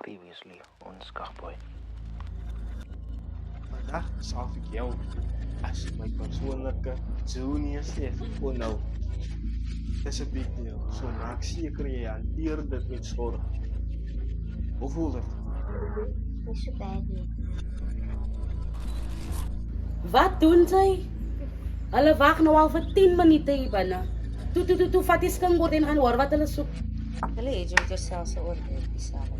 Previously on Skagboy. Vandaag zag ik jou als mijn persoonlijke junior chef. Oh nou, dat is een big deal. Zo maak zeker je hanteert het met zorg. Hoe voelt het? Dat is bad nie. Wat doen sy? Hulle wag nou al vir 10 minute hier binne. Toe vat die skinkbord en gaan hoor wat hulle soek. Hulle het jou jouself se oordeel saam.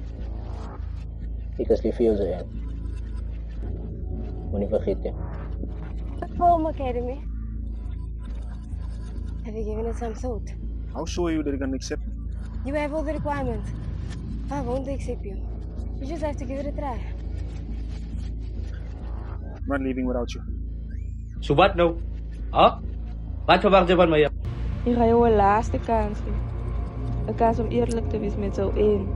Ik is lief voor jou, Zayan. Moet niet vergeten. Home Academy. Have you given it some thought? I'll show you that you can accept it. You have all the requirements. I won't accept you. You just have to give it a try. I'm not leaving without you. So wat nou? Ha? Wat verwag jy van my? Ik ga jou een laatste kans geven. Een kans om eerlijk te wezen met zo één.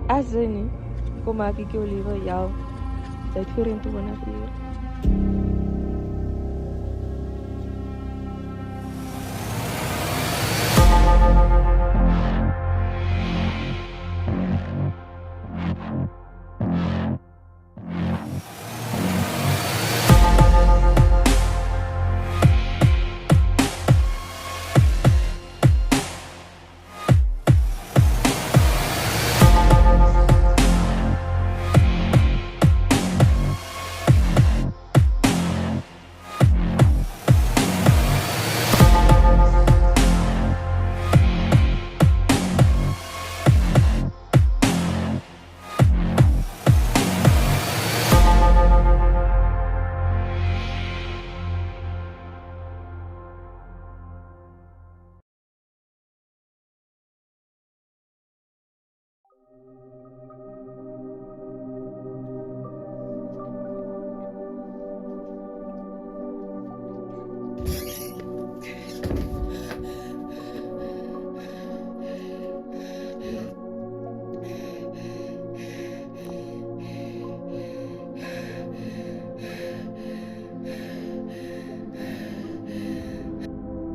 Als ze niet, kom maak ik jou liever jou. Tijd voor in te wonen hier.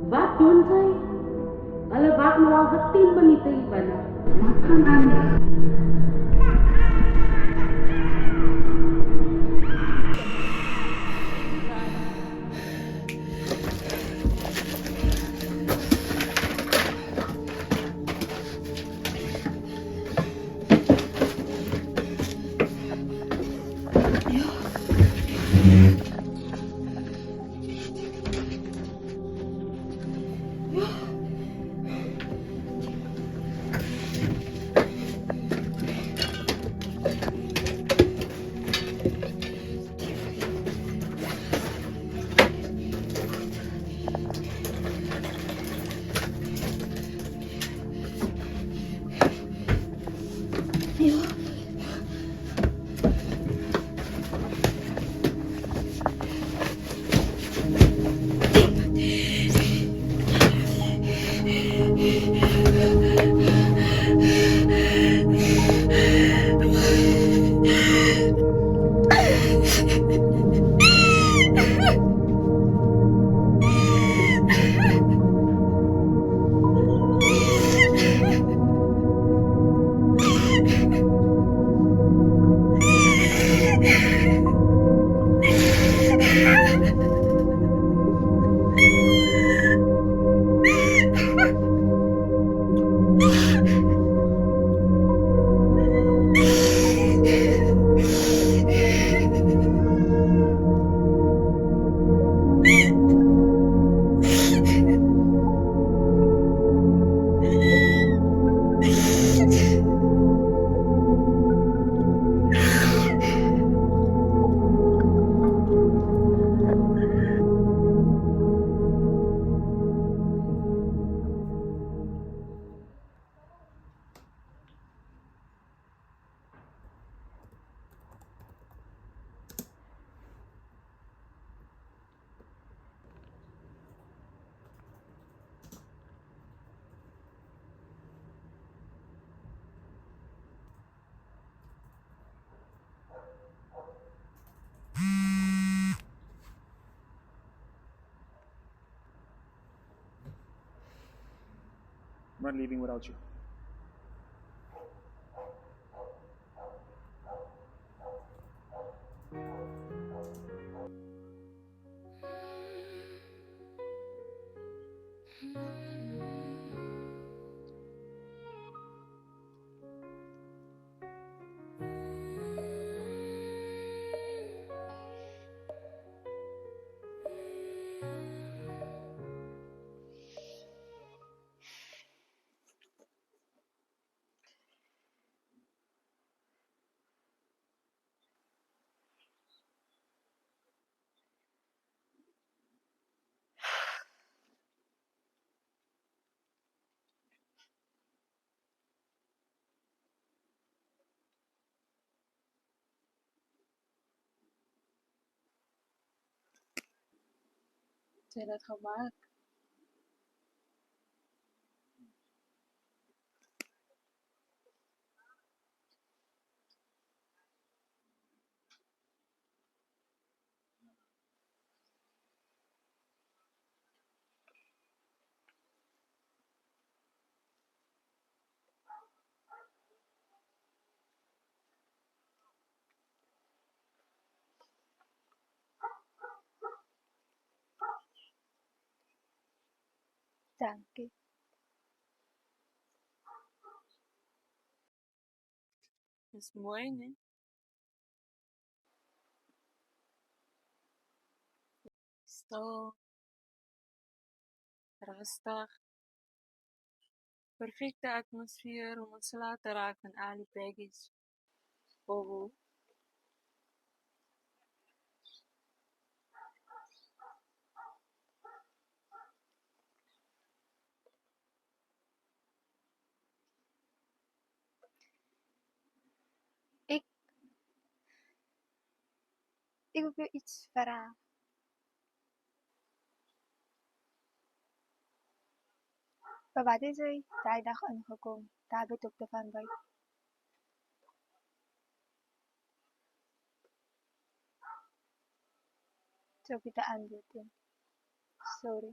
Wat doen sy? Hulle wag nou al vir 10 minute hier binne. Wat gaan aan? I'm not leaving without you. Sy het dit gemaak. Dankie. Dis mooi, nee? Stil, rustig. Perfekte atmosfeer om ontslae te raak van al die baggage. Oh, Ek wil jou iets vra. Maar wat is jy daai dag ingekom, daar by Dr. Van Wyk? Sy het die antwoord in. Sorry.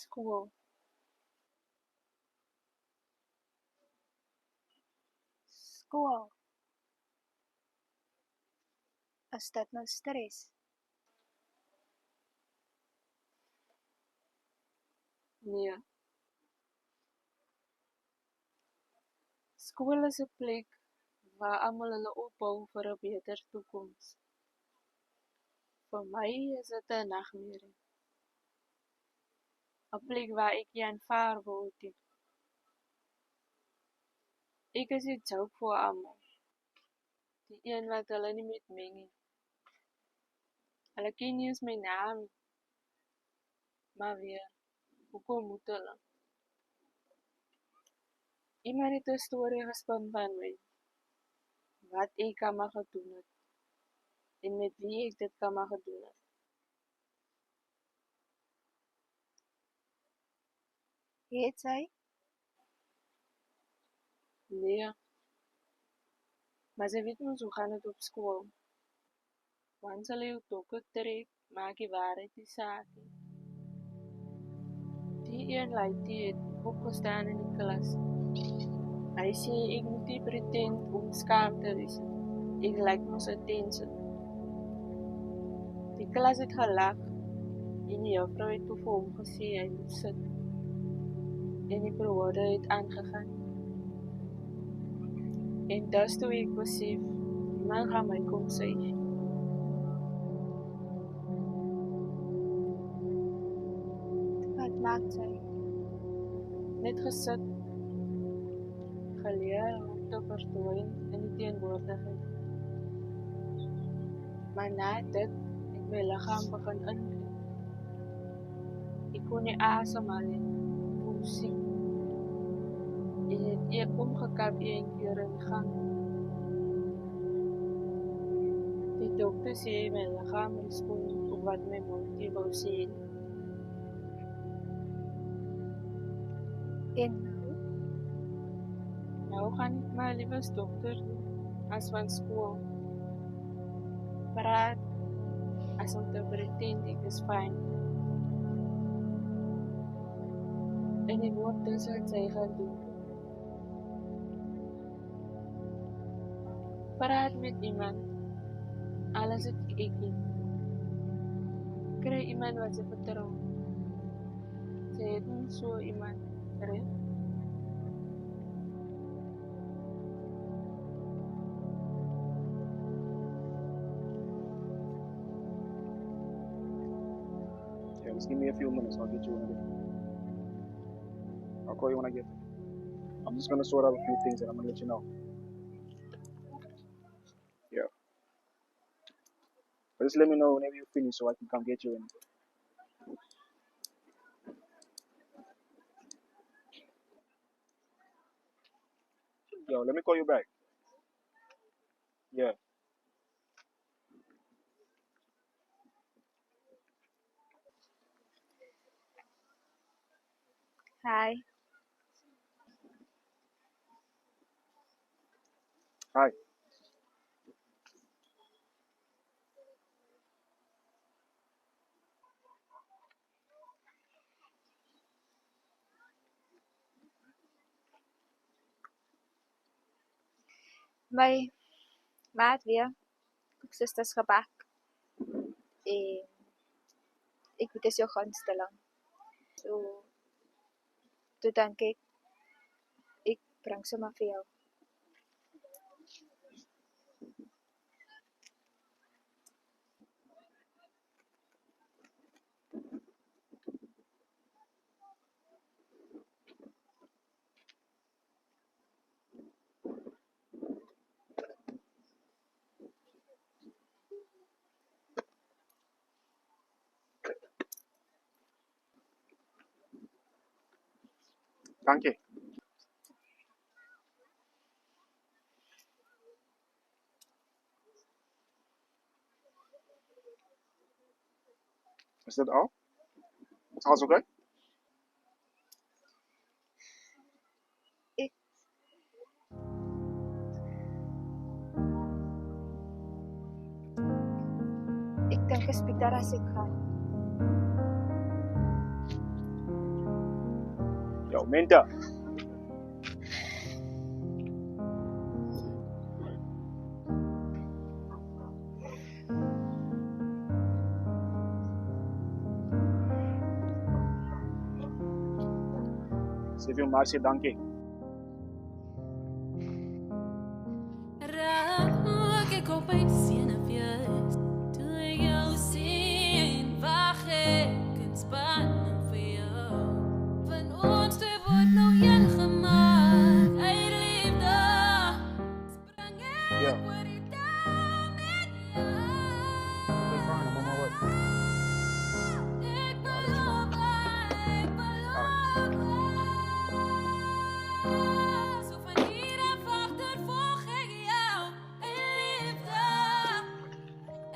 skool. Skool. Is dit nou stres? Nee. Skool is 'n plek waar almal hulle opbou vir 'n beter toekoms. Vir my is dit 'n nagmerrie. 'n Plek waar ek nie aanvaar word nie. Ek is die joke vir almal. Die een wat hulle nie met meng nie. Hulle ken nie eens my naam nie. Maar weer, hoekom moet hulle? Iemand het 'n storie gespin van my. Wat ek aan my gedoen het. En met wie ek dit kan maar gedoen het. Het sy? Nee. Maar sy weet mos hoe gaan dit op skool. Want hulle jou dokke trek, maak die waarheid die saak nie. Die een laaitjie het opgestaan in die klas. Hy sê ek moet nie pretend om skaam te wees. Ek lyk mos attention. Die klas het gelag en die juffrou het toe vir hom gesê hy moet sit. En die periode het aangegaan. En dus toe ek besef, niemand gaan my kom sê. Wat maak sy? Net gesit, geleer om te verdwyn in die teenwoordigheid. Maar na dit het my liggaam begin ingryp. Ek kon nie asemhaal nie, voel siek. En het ek omgekap 1 keer in die gang. Die dokter sê my liggaam respond op wat my mond nie wou sê nie. En nou? Nou gaan ek maar liewer dokter as van skool. Praat as om te pretend ek is fyn. En ek hoop dis wat sy gaan doen. Praat met iemand, alles het ek nie. kry iemand wat sy vertrou. Sy het nie so iemand, reg? Yeah, just give me a few minutes. I'll get you when I get there. I'll call you when I get there. I'm just gonna sort out a few things and I'm gonna let you know. Yeah. But just let me know whenever you finish so I can come get you in. Yo, let me call you back. Yeah. Hi. Hi. My maat weer. Susters gebak. En ek weet dis jou gunsteling. So toe dink ek bring sommer vir jou. Dankie. Is that all? Alles okay? Ek dink is beter as ek gaan. Yo, Minta. Sê vir hom maar sê dankie. Raak ek op my senuwees toe ek jou sien, wag ek in spanning vir jou. Van ons twee word nou een gemaak, uit liefde sprang ek oor die touw met jou. Okay, fine, I'm on my way. Ek beloof, so van hier af agtervolg ek jou, uit liefde,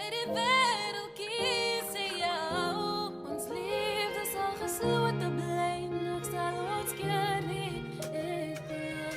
uit die wêreld kies ek jou. Ons liefde sal geslote bly, niks sal ons keer nie, ek beloof.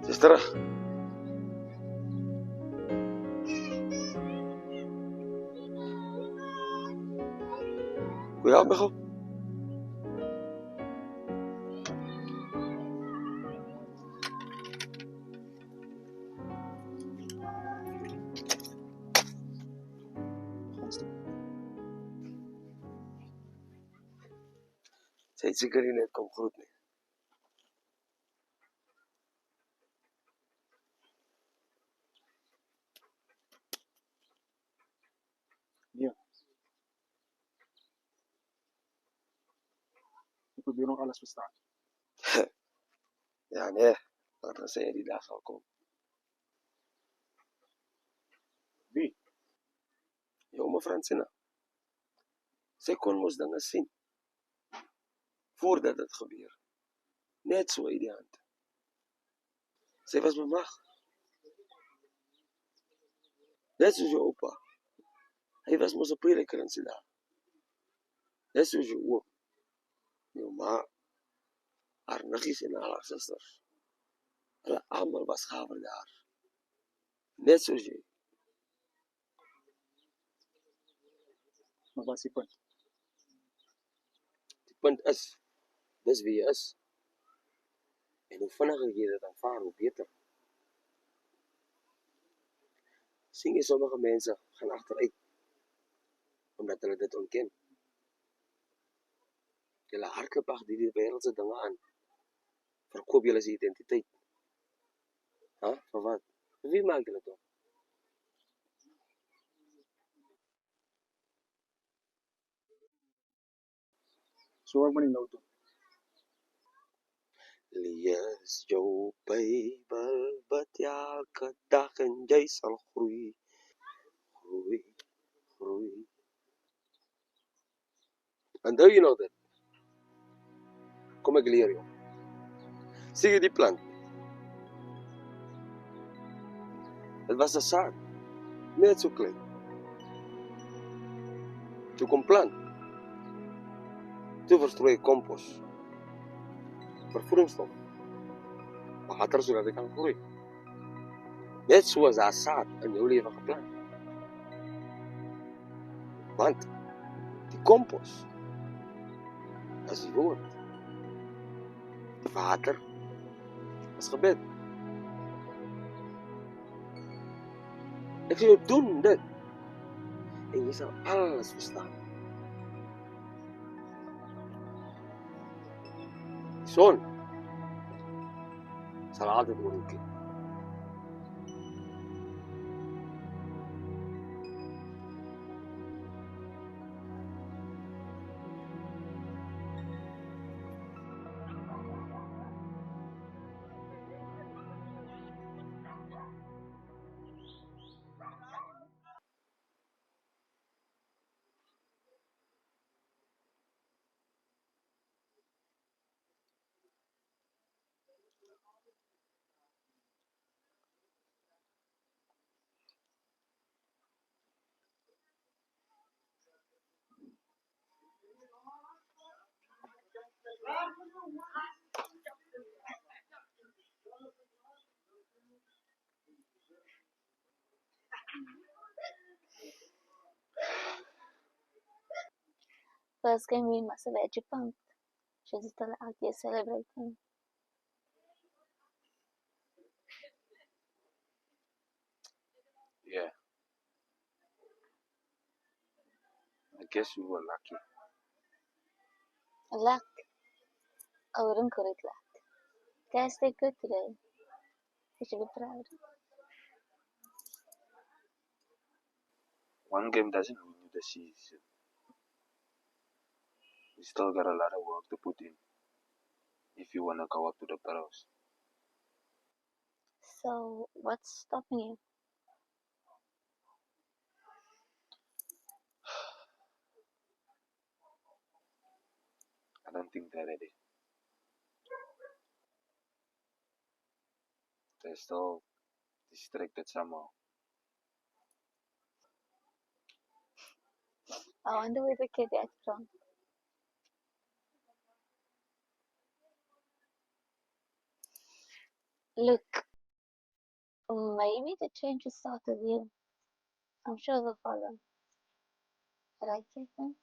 Dis terug. Goeie aand, Michel. Sy het seker nie net kom groet nie. Ja. Ek probeer nog alles verstaan. Ja, nee. Laat ons sê die dag sal kom. Wie? Jou ouma Fransina. Sy kon mos dinge sien. Voordat dit gebeur. Net so uit die hand. Sy was bemag. Net soos jou oupa. Hy was mos 'n predikant daar. Dis soos jou oom, jou ma, haar niggies en al haar susters. Hulle almal was gawe daar. Net soos jy. Maar wat is die punt? Die punt is, dis wie jy is. En hoe vinniger jy dit aanvaar, hoe beter. Sien jy sommige mense gaan agteruit, omdat hulle dit ontken. Julle hardloop agter die wêreldse dinge aan. Verkoop julle se identiteit. Vir wat? Wie maak julle dit? So wat moet jy nou doen? Lees jou Bybel, bid elke dag en jy sal groei. Groei, groei. Onthou jy nog dit? Kom ek leer jou. Sien jy die plant? Dit was 'n saad, net so klein. Toe kom plant. Toe verstrooi kompos. Vervoedingsstof. Water sodat dit kan groei. Net soos daar saad in jou lewe geplant. Want die kompos is die woord. Die water is gebed. Ek sê jou doen dit. En jy sal alles verstaan. Die son sal altyd oorkyk. First game we must have edge punk. She's still out here celebrating. Yeah. I guess we were lucky. Luck. I wouldn't call it luck. Guys did good today. You should be proud. One game doesn't win you the season. You still got a lot of work to put in if you want to go up to the pros. So, what's stopping you? I don't think they're ready. They're still distracted somehow. I wonder where the kid gets from. Look, maybe the change will start with you. I'm sure they'll follow. Right, Jason?